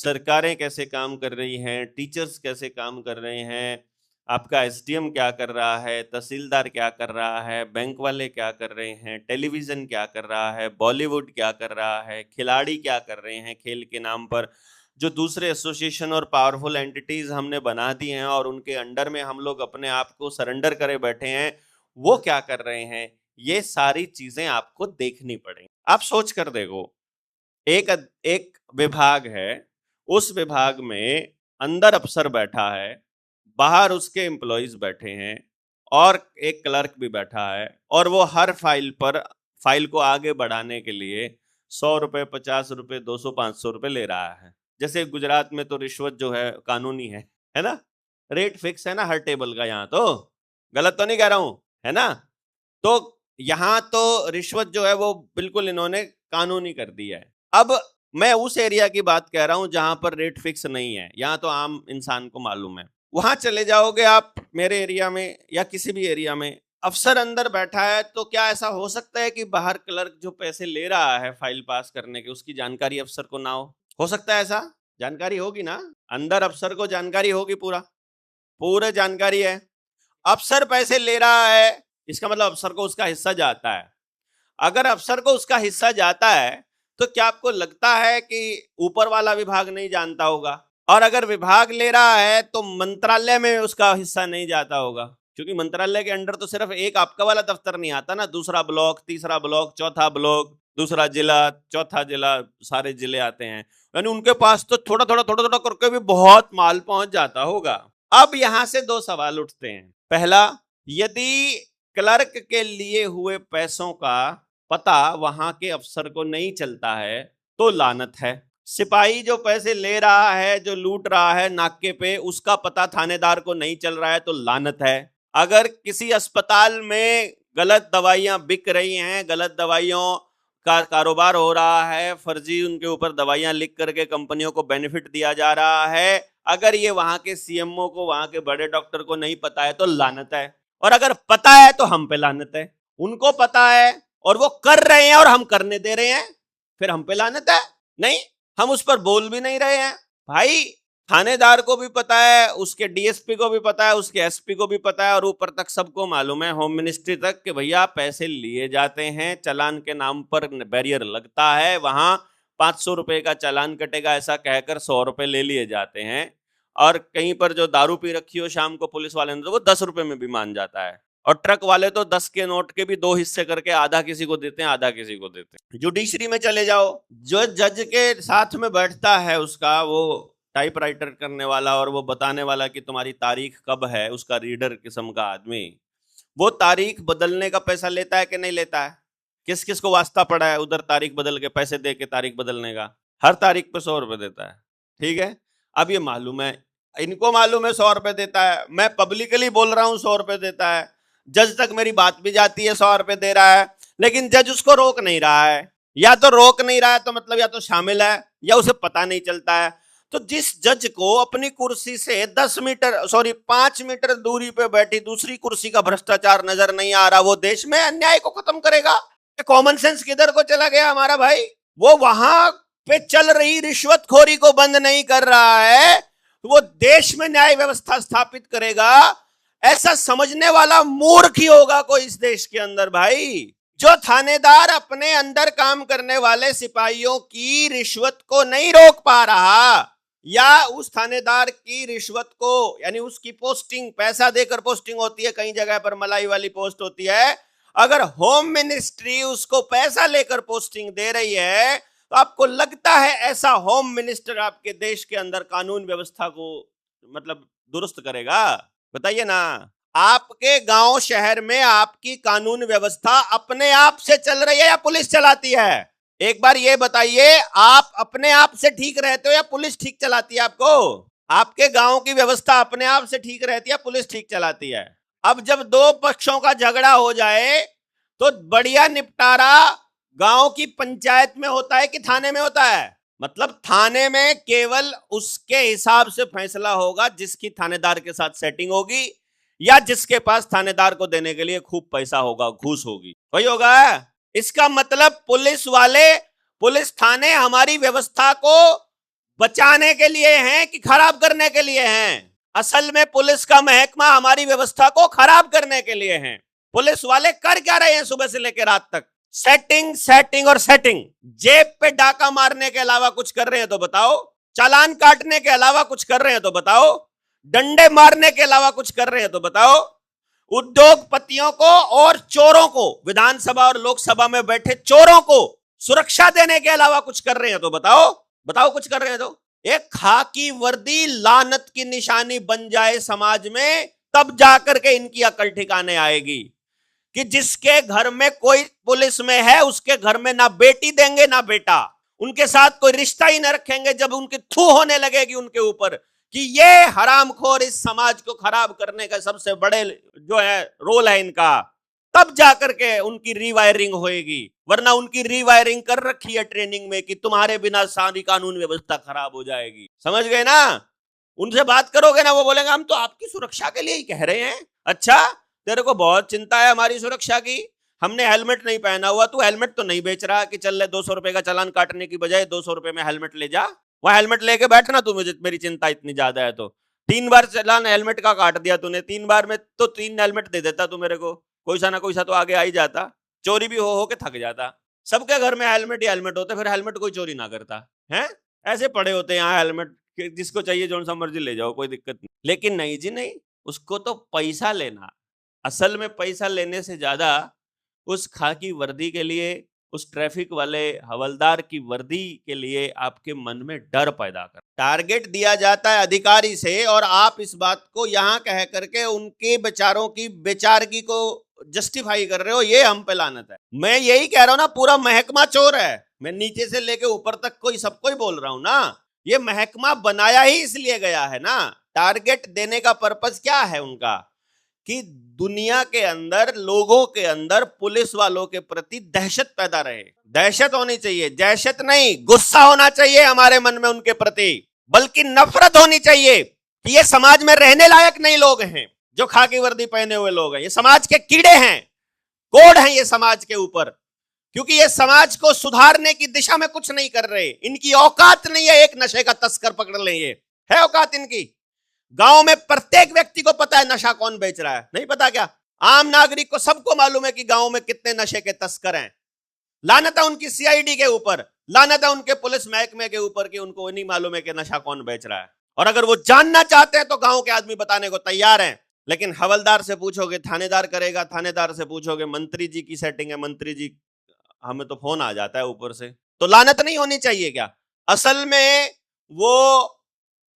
सरकारें कैसे काम कर रही हैं, टीचर्स कैसे काम कर रहे हैं, आपका एसडीएम क्या कर रहा है, तहसीलदार क्या कर रहा है, बैंक वाले क्या कर रहे हैं, टेलीविजन क्या कर रहा है, बॉलीवुड क्या कर रहा है, खिलाड़ी क्या कर रहे हैं खेल के नाम पर, जो दूसरे एसोसिएशन और पावरफुल एंटिटीज हमने बना दी हैं और उनके अंडर में हम लोग अपने आप को सरेंडर करे बैठे हैं, वो क्या कर रहे हैं। ये सारी चीजें आपको देखनी पड़ेंगी। आप सोच कर देखो, एक एक विभाग है, उस विभाग में अंदर अफसर बैठा है, बाहर उसके एम्प्लॉइज बैठे हैं और एक क्लर्क भी बैठा है, और वो हर फाइल को आगे बढ़ाने के लिए 100 रुपए, 50 रुपए, 200, 500 रुपए ले रहा है। जैसे गुजरात में तो रिश्वत जो है कानूनी है ना, रेट फिक्स है ना हर टेबल का। यहाँ तो गलत तो नहीं कह रहा हूं, है ना। तो यहाँ तो रिश्वत जो है वो बिल्कुल इन्होंने कानूनी कर दिया है। अब मैं उस एरिया की बात कह रहा हूं जहां पर रेट फिक्स नहीं है, यहाँ तो आम इंसान को मालूम है। वहां चले जाओगे आप मेरे एरिया में या किसी भी एरिया में, अफसर अंदर बैठा है, तो क्या ऐसा हो सकता है कि बाहर क्लर्क जो पैसे ले रहा है फाइल पास करने के, उसकी जानकारी अफसर को ना हो सकता है ऐसा? जानकारी होगी ना, अंदर अफसर को जानकारी होगी, पूरे जानकारी है। अफसर पैसे ले रहा है, इसका मतलब अफसर को उसका हिस्सा जाता है। अगर अफसर को उसका हिस्सा जाता है तो क्या आपको लगता है कि ऊपर वाला विभाग नहीं जानता होगा? और अगर विभाग ले रहा है तो मंत्रालय में उसका हिस्सा नहीं जाता होगा, क्योंकि मंत्रालय के अंडर तो सिर्फ एक आपका वाला दफ्तर नहीं आता ना, दूसरा ब्लॉक, तीसरा ब्लॉक, चौथा ब्लॉक, दूसरा जिला, चौथा जिला, सारे जिले आते हैं। यानी उनके पास तो थोड़ा थोड़ा करके भी बहुत माल पहुंच जाता होगा। अब यहां से दो सवाल उठते हैं। पहला, यदि क्लर्क के लिए हुए पैसों का पता वहां के अफसर को नहीं चलता है तो लानत है। सिपाही जो पैसे ले रहा है, जो लूट रहा है नाके पे, उसका पता थानेदार को नहीं चल रहा है तो लानत है। अगर किसी अस्पताल में गलत दवाइयां बिक रही हैं, गलत दवाइयों का कारोबार हो रहा है, फर्जी उनके ऊपर दवाइयां लिख करके कंपनियों को बेनिफिट दिया जा रहा है, अगर ये वहां के सीएमओ को, वहां के बड़े डॉक्टर को नहीं पता है तो लानत है। और अगर पता है तो हम पे लानत है। उनको पता है और वो कर रहे हैं और हम करने दे रहे हैं, फिर हम पे लानत है? नहीं, हम उस पर बोल भी नहीं रहे हैं। भाई, थानेदार को भी पता है, उसके डीएसपी को भी पता है, उसके एसपी को भी पता है, और ऊपर तक सबको मालूम है, होम मिनिस्ट्री तक, कि भैया पैसे लिए जाते हैं, चालान के नाम पर बैरियर लगता है, वहां 500 रुपए का चालान कटेगा ऐसा कहकर 100 रुपए ले लिए जाते हैं। और कहीं पर जो दारू पी रखी हो शाम को पुलिस वाले ने, तो वो 10 रुपए में भी मान जाता है। और ट्रक वाले तो 10 के नोट के भी 2 हिस्से करके आधा किसी को देते हैं, आधा किसी को देते हैं। जुडिशरी में चले जाओ, जो जज के साथ में बैठता है उसका वो टाइपराइटर करने वाला और वो बताने वाला कि तुम्हारी तारीख कब है, उसका रीडर किस्म का आदमी, वो तारीख बदलने का पैसा लेता है कि नहीं लेता है? किस किस को वास्ता पड़ा है उधर तारीख बदल के पैसे दे के तारीख बदलने का? हर तारीख पे 100 रुपए देता है। ठीक है, अब ये मालूम है, इनको मालूम है 100 रुपए देता है, मैं पब्लिकली बोल रहा हूं 100 रुपए देता है, जज तक मेरी बात भी जाती है 100 रुपए दे रहा है, लेकिन जज उसको रोक नहीं रहा है। या तो रोक नहीं रहा है तो मतलब या तो शामिल है या उसे पता नहीं चलता है। तो जिस जज को अपनी कुर्सी से 5 मीटर दूरी पे बैठी दूसरी कुर्सी का भ्रष्टाचार नजर नहीं आ रहा, वो देश में अन्याय को खत्म करेगा? कॉमन सेंस किधर को चला गया हमारा भाई? वो वहां पे चल रही रिश्वतखोरी को बंद नहीं कर रहा है, वो देश में न्याय व्यवस्था स्थापित करेगा, ऐसा समझने वाला मूर्ख ही होगा कोई इस देश के अंदर भाई। जो थानेदार अपने अंदर काम करने वाले सिपाहियों की रिश्वत को नहीं रोक पा रहा, या उस थानेदार की रिश्वत को, यानी उसकी पोस्टिंग पैसा देकर पोस्टिंग होती है, कई जगह पर मलाई वाली पोस्ट होती है, अगर होम मिनिस्ट्री उसको पैसा लेकर पोस्टिंग दे रही है तो आपको लगता है ऐसा होम मिनिस्टर आपके देश के अंदर कानून व्यवस्था को मतलब दुरुस्त करेगा? बताइए ना। आपके गांव शहर में आपकी कानून व्यवस्था अपने आप से चल रही है या पुलिस चलाती है? एक बार ये बताइए, आप अपने आप से ठीक रहते हो या पुलिस ठीक चलाती है आपको? आपके गांव की व्यवस्था अपने आप से ठीक रहती है, पुलिस ठीक चलाती है? अब जब दो पक्षों का झगड़ा हो जाए तो बढ़िया निपटारा गांव की पंचायत में होता है कि थाने में होता है? मतलब थाने में केवल उसके हिसाब से फैसला होगा जिसकी थानेदार के साथ सेटिंग होगी या जिसके पास थानेदार को देने के लिए खूब पैसा होगा, घूस होगी, वही होगा। इसका मतलब पुलिस थाने हमारी व्यवस्था को बचाने के लिए हैं कि खराब करने के लिए हैं? असल में पुलिस का महकमा हमारी व्यवस्था को खराब करने के लिए है। पुलिस वाले कर क्या रहे हैं सुबह से लेकर रात तक? सेटिंग, सेटिंग और सेटिंग। जेब पे डाका मारने के अलावा कुछ कर रहे हैं तो बताओ। चालान काटने के अलावा कुछ कर रहे हैं तो बताओ। डंडे मारने के अलावा कुछ कर रहे हैं तो बताओ। उद्योगपतियों को और चोरों को, विधानसभा और लोकसभा में बैठे चोरों को सुरक्षा देने के अलावा कुछ कर रहे हैं तो बताओ। बताओ कुछ कर रहे हैं तो। एक खाकी वर्दी लानत की निशानी बन जाए समाज में, तब जाकर के इनकी अकल ठिकाने आएगी कि जिसके घर में कोई पुलिस में है उसके घर में ना बेटी देंगे ना बेटा, उनके साथ कोई रिश्ता ही ना रखेंगे। जब उनकी थू होने लगेगी उनके ऊपर कि ये हरामखोर इस समाज को खराब करने का सबसे बड़े जो है रोल है इनका, तब जाकर के उनकी रीवायरिंग होएगी। वरना उनकी रीवायरिंग कर रखी है ट्रेनिंग में कि तुम्हारे बिना सारी कानून व्यवस्था खराब हो जाएगी। समझ गए ना? उनसे बात करोगे ना, वो बोलेंगे हम तो आपकी सुरक्षा के लिए ही कह रहे हैं। अच्छा, तेरे को बहुत चिंता है हमारी सुरक्षा की, हमने हेलमेट नहीं पहना हुआ, तू हेलमेट तो नहीं बेच रहा कि चल ले 200 रुपए का चालान काटने की बजाय 200 रुपए में हेलमेट ले जा, वह हेलमेट लेके बैठना तू। मुझे मेरी चिंता इतनी ज्यादा है तो 3 बार चालान हेलमेट का काट दिया तूने, 3 बार में तो 3 हेलमेट दे देता तू मेरे को, कोई सा ना कोई सा तो आगे आ ही जाता, चोरी भी हो के थक जाता। सबके घर में हेलमेट ही हेलमेट होते, फिर हेलमेट कोई चोरी ना करता है। ऐसे पड़े होते हैं यहाँ हेलमेट, जिसको चाहिए जो सा मर्जी ले जाओ, कोई दिक्कत नहीं। लेकिन नहीं जी नहीं, उसको तो पैसा लेना। असल में पैसा लेने से ज्यादा उस खाकी वर्दी के लिए, उस ट्रैफिक वाले हवलदार की वर्दी के लिए आपके मन में डर पैदा कर। टारगेट दिया जाता है अधिकारी से और आप इस बात को यहां कह करके उनके बेचारों की बेचारगी को जस्टिफाई कर रहे हो, ये हम पे लानत है। मैं यही कह रहा हूं ना, पूरा महकमा चोर है। मैं नीचे से लेके ऊपर तक कोई सबको ही बोल रहा हूं ना। ये महकमा बनाया ही इसलिए गया है ना। टारगेट देने का पर्पस क्या है उनका? कि दुनिया के अंदर, लोगों के अंदर पुलिस वालों के प्रति दहशत पैदा रहे। दहशत होनी चाहिए, दहशत नहीं, गुस्सा होना चाहिए हमारे मन में उनके प्रति, बल्कि नफरत होनी चाहिए कि ये समाज में रहने लायक नहीं लोग हैं जो खाकी वर्दी पहने हुए लोग हैं। ये समाज के कीड़े हैं, कोड़ हैं ये समाज के ऊपर, क्योंकि ये समाज को सुधारने की दिशा में कुछ नहीं कर रहे। इनकी औकात नहीं है एक नशे का तस्कर पकड़ लें, ये है औकात इनकी। गांव में प्रत्येक व्यक्ति को पता है नशा कौन बेच रहा है, नहीं पता क्या? आम नागरिक को सबको मालूम है कि गांव में कितने नशे के तस्कर हैं। लानत है उनकी सीआईडी के ऊपर, लानत है उनके पुलिस महकमे के ऊपर कि उनको नहीं मालूम है कि नशा कौन बेच रहा है। और अगर वो जानना चाहते हैं तो गांव के आदमी बताने को तैयार हैं। लेकिन हवलदार से पूछोगे थानेदार करेगा, थानेदार से पूछोगे मंत्री जी की सेटिंग है, मंत्री जी, हमें तो फोन आ जाता है ऊपर से। तो लानत नहीं होनी चाहिए क्या? असल में वो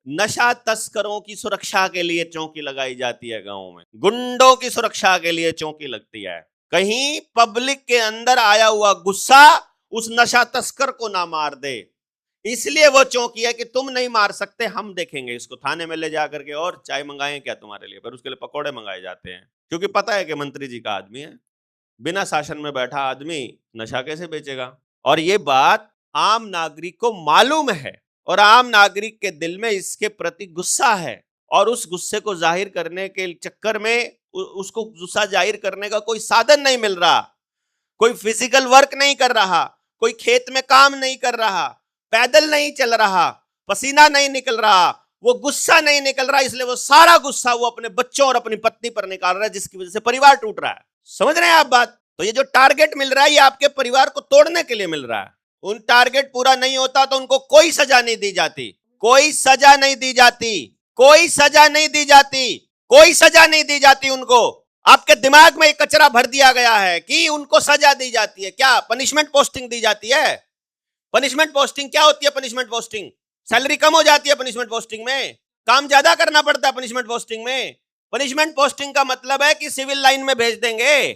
नशा तस्करों की सुरक्षा के लिए चौकी लगाई जाती है गांव में, गुंडों की सुरक्षा के लिए चौकी लगती है। कहीं पब्लिक के अंदर आया हुआ गुस्सा उस नशा तस्कर को ना मार दे, इसलिए वो चौकी है कि तुम नहीं मार सकते, हम देखेंगे इसको। थाने में ले जाकर के और चाय मंगाएं क्या तुम्हारे लिए, फिर उसके लिए पकौड़े मंगाए जाते हैं, क्योंकि पता है कि मंत्री जी का आदमी है। बिना शासन में बैठा आदमी नशा कैसे बेचेगा? और ये बात आम नागरिक को मालूम है और आम नागरिक के दिल में इसके प्रति गुस्सा है। और उस गुस्से को जाहिर करने के चक्कर में उसको गुस्सा जाहिर करने का कोई साधन नहीं मिल रहा, कोई फिजिकल वर्क नहीं कर रहा, कोई खेत में काम नहीं कर रहा, पैदल नहीं चल रहा, पसीना नहीं निकल रहा, वो गुस्सा नहीं निकल रहा, इसलिए वो सारा गुस्सा वो अपने बच्चों और अपनी पत्नी पर निकाल रहा है, जिसकी वजह से परिवार टूट रहा है। समझ रहे हैं आप बात? तो ये जो टारगेट मिल रहा है ये आपके परिवार को तोड़ने के लिए मिल रहा है। उन टारगेट पूरा नहीं होता तो उनको कोई सजा नहीं दी जाती, कोई सजा नहीं दी जाती, कोई सजा नहीं दी जाती, कोई सजा नहीं दी जाती उनको। आपके दिमाग में एक कचरा भर दिया गया है कि उनको सजा दी जाती है। क्या पनिशमेंट पोस्टिंग दी जाती है? पनिशमेंट पोस्टिंग क्या होती है? पनिशमेंट पोस्टिंग, सैलरी कम हो जाती है पनिशमेंट पोस्टिंग में, काम ज्यादा करना पड़ता है पनिशमेंट पोस्टिंग में। पनिशमेंट पोस्टिंग का मतलब है कि सिविल लाइन में भेज देंगे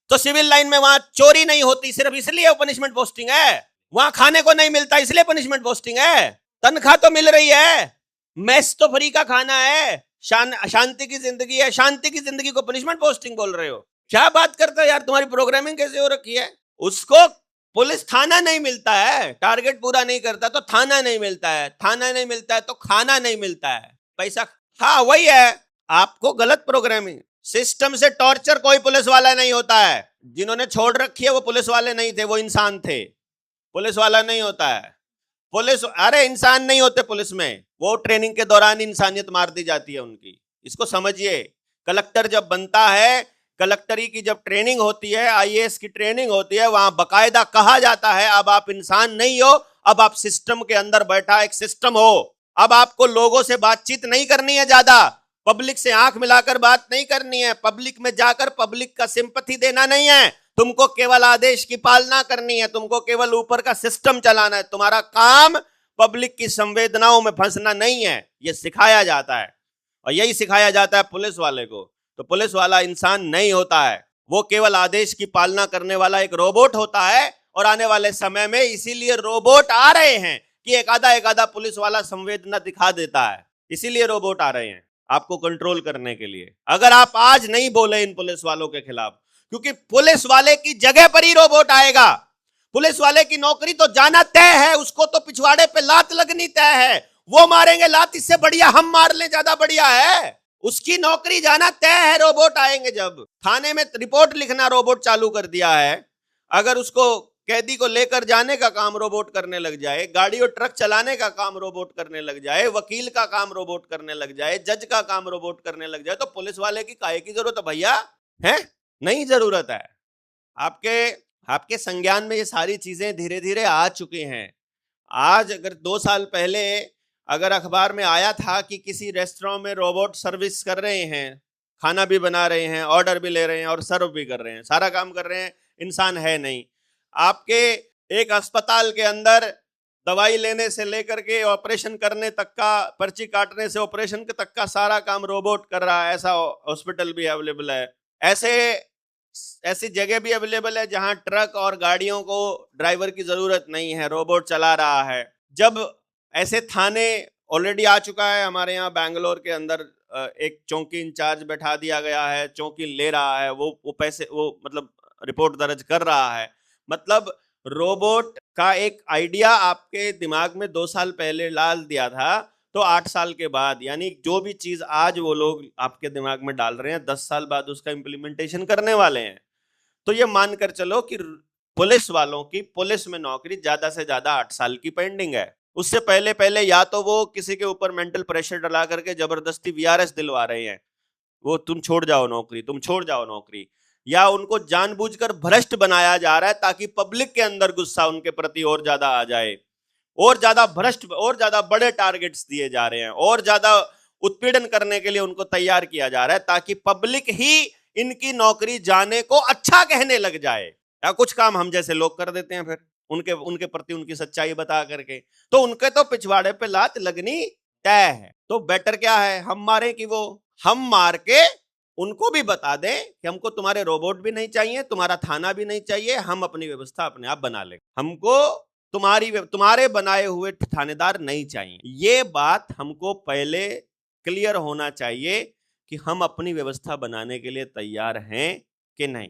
तो सिविल लाइन में वहां चोरी नहीं होती, सिर्फ इसलिए वो पनिशमेंट पोस्टिंग है। वहां खाने को नहीं मिलता इसलिए पनिशमेंट पोस्टिंग है। तनख्वाह तो मिल रही है, मेस तो फ्री का खाना है, शांति की जिंदगी है, शांति की जिंदगी को पनिशमेंट पोस्टिंग बोल रहे हो? क्या बात करते हो यार, तुम्हारी प्रोग्रामिंग कैसे हो रखी है? उसको पुलिस थाना नहीं मिलता है, टारगेट पूरा नहीं करता तो थाना नहीं मिलता है, थाना नहीं मिलता है तो खाना नहीं मिलता है, पैसा। हाँ वही है, आपको गलत प्रोग्रामिंग। सिस्टम से टॉर्चर कोई पुलिस वाला नहीं होता है। जिन्होंने छोड़ रखी है वो पुलिस वाले नहीं थे, वो इंसान थे, पुलिस वाला नहीं होता है। पुलिस, अरे इंसान नहीं होते पुलिस में, वो ट्रेनिंग के दौरान इंसानियत मार दी जाती है उनकी, इसको समझिए। कलेक्टर जब बनता है, कलेक्टरी की जब ट्रेनिंग होती है, आईएएस की ट्रेनिंग होती है, वहां बकायदा कहा जाता है अब आप इंसान नहीं हो, अब आप सिस्टम के अंदर बैठा एक सिस्टम हो। अब आपको लोगों से बातचीत नहीं करनी है, ज्यादा पब्लिक से आंख मिलाकर बात नहीं करनी है, पब्लिक में जाकर पब्लिक का सिंपैथी देना नहीं है, तुमको केवल आदेश की पालना करनी है, तुमको केवल ऊपर का सिस्टम चलाना है, तुम्हारा काम पब्लिक की संवेदनाओं में फंसना नहीं है, यह सिखाया जाता है। और यही सिखाया जाता है पुलिस वाले को। तो पुलिस वाला इंसान नहीं होता है, वो केवल आदेश की पालना करने वाला एक रोबोट होता है। और आने वाले समय में इसीलिए रोबोट आ रहे हैं कि एक आधा पुलिस वाला संवेदना दिखा देता है, इसीलिए रोबोट आ रहे हैं आपको कंट्रोल करने के लिए। अगर आप आज नहीं बोले इन पुलिस वालों के खिलाफ, क्योंकि पुलिस वाले की जगह पर ही रोबोट आएगा। पुलिस वाले की नौकरी तो जाना तय है, उसको तो पिछवाड़े पे लात लगनी तय है, वो मारेंगे लात, इससे बढ़िया हम मार ले, ज्यादा बढ़िया है। उसकी नौकरी जाना तय है, रोबोट आएंगे। जब थाने में रिपोर्ट लिखना रोबोट चालू कर दिया है, अगर उसको कैदी को लेकर जाने का काम रोबोट करने लग जाए, गाड़ी और ट्रक चलाने का काम रोबोट करने लग जाए, वकील का काम रोबोट करने लग जाए, जज का काम रोबोट करने लग जाए, तो पुलिस वाले की काहे की जरूरत है भैया? है नहीं जरूरत है। आपके संज्ञान में ये सारी चीजें धीरे धीरे आ चुकी हैं। आज अगर 2 साल पहले अगर अखबार में आया था कि किसी रेस्टोरेंट में रोबोट सर्विस कर रहे हैं, खाना भी बना रहे हैं, ऑर्डर भी ले रहे हैं और सर्व भी कर रहे हैं, सारा काम कर रहे हैं, इंसान है नहीं। आपके एक अस्पताल के अंदर दवाई लेने से लेकर के ऑपरेशन करने तक का, पर्ची काटने से ऑपरेशन तक का सारा काम रोबोट कर रहा है। ऐसा हॉस्पिटल भी अवेलेबल है, ऐसी जगह भी अवेलेबल है जहां ट्रक और गाड़ियों को ड्राइवर की जरूरत नहीं है, रोबोट चला रहा है। जब ऐसे थाने ऑलरेडी आ चुका है, हमारे यहाँ बैंगलोर के अंदर एक चौकी इंचार्ज बैठा दिया गया है, चौकी ले रहा है, वो पैसे, वो मतलब रिपोर्ट दर्ज कर रहा है। मतलब रोबोट का एक आइडिया आपके दिमाग में 2 साल पहले डाल दिया था, तो 8 साल के बाद, यानी जो भी चीज आज वो लोग आपके दिमाग में डाल रहे हैं, 10 साल बाद उसका इम्प्लीमेंटेशन करने वाले हैं। तो ये मानकर चलो कि पुलिस वालों की पुलिस में नौकरी ज्यादा से ज्यादा 8 साल की पेंडिंग है। उससे पहले या तो वो किसी के ऊपर मेंटल प्रेशर डला करके जबरदस्ती वीआरएस दिलवा रहे हैं, वो तुम छोड़ जाओ नौकरी, तुम छोड़ जाओ नौकरी, या उनको जानबूझकर भ्रष्ट बनाया जा रहा है ताकि पब्लिक के अंदर गुस्सा उनके प्रति और ज्यादा आ जाए, और ज्यादा भ्रष्ट, और ज्यादा बड़े टारगेट्स दिए जा रहे हैं, और ज्यादा उत्पीड़न करने के लिए उनको तैयार किया जा रहा है ताकि पब्लिक ही इनकी नौकरी जाने को अच्छा कहने लग जाए। या कुछ काम हम जैसे लोग कर देते हैं फिर उनके प्रति उनकी सच्चाई बता करके, तो उनके तो पिछवाड़े पे लात लगनी तय है। तो बेटर क्या है, हम मारे कि वो, हम मार के उनको भी बता दें कि हमको तुम्हारे रोबोट भी नहीं चाहिए, तुम्हारा थाना भी नहीं चाहिए, हम अपनी व्यवस्था अपने आप बना लेंगे, हमको तुम्हारे बनाए हुए थानेदार नहीं चाहिए। ये बात हमको पहले क्लियर होना चाहिए कि हम अपनी व्यवस्था बनाने के लिए तैयार हैं कि नहीं।